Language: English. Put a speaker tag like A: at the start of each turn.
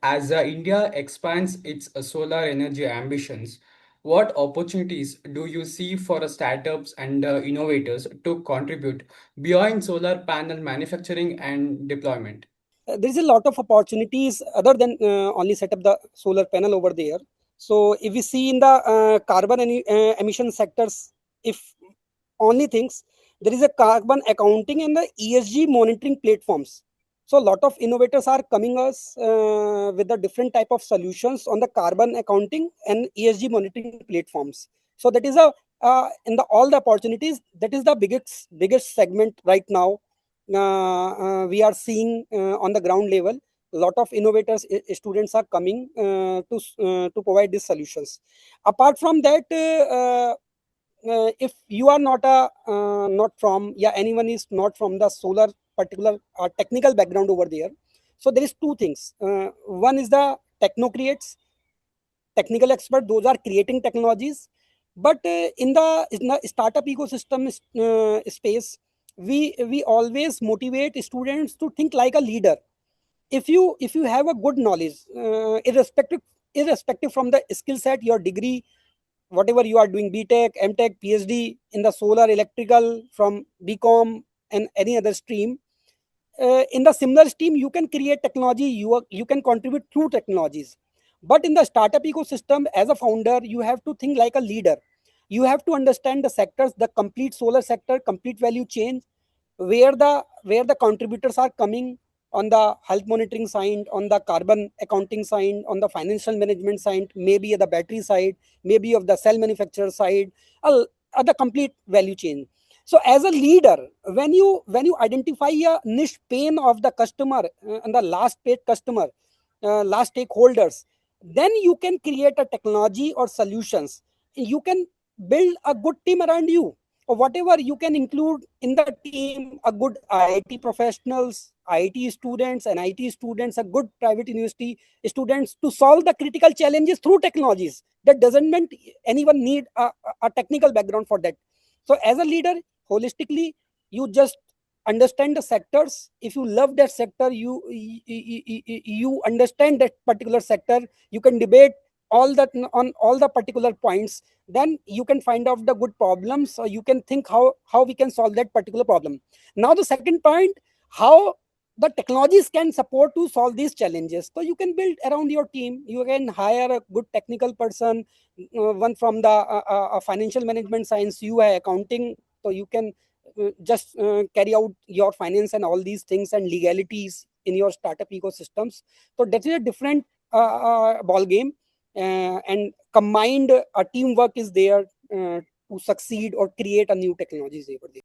A: As India expands its solar energy ambitions, what opportunities do you see for startups and innovators to contribute beyond solar panel manufacturing and deployment?
B: There is a lot of opportunities other than only set up the solar panel over there. So if we see in the carbon emission sectors, if only things, there is a carbon accounting and the ESG monitoring platforms. So a lot of innovators are coming us with the different type of solutions on the carbon accounting and ESG monitoring platforms. So that is a in the all the opportunities, that is the biggest segment right now. We are seeing on the ground level, a lot of innovators students are coming to provide these solutions. Apart from that, if you are not from, yeah, anyone is not from the solar particular technical background over there, so there is two things. One is the techno creates, technical expert, those are creating technologies. But in the startup ecosystem space, we always motivate students to think like a leader. If you have a good knowledge, irrespective from the skill set, your degree, whatever you are doing, btech, mtech, phd in the solar electrical from bcom and any other stream, in the similar stream you can create technology, you can contribute through technologies. But in the startup ecosystem, as a founder, you have to think like a leader. You have to understand the sectors, the complete solar sector, complete value chain, where the contributors are coming on the health monitoring side, on the carbon accounting side, on the financial management side, maybe at the battery side, maybe of the cell manufacturer side, at the complete value chain. So as a leader, when you identify a niche pain of the customer, and the last paid customer, last stakeholders, then you can create a technology or solutions. You can build a good team around you, or whatever you can include in the team, a good IT professionals, IT students and IT students, a good private university students, to solve the critical challenges through technologies. That doesn't mean anyone need a technical background for that. So as a leader, holistically, you just understand the sectors. If you love that sector, you understand that particular sector, you can debate all that on all the particular points, then you can find out the good problems, or you can think how we can solve that particular problem. Now the second point, how the technologies can support to solve these challenges. So you can build around your team, you can hire a good technical person, one from the financial management science, you are accounting, so you can just carry out your finance and all these things and legalities in your startup ecosystems. So that is a different ball game, and combined teamwork is there to succeed or create a new technologies over there.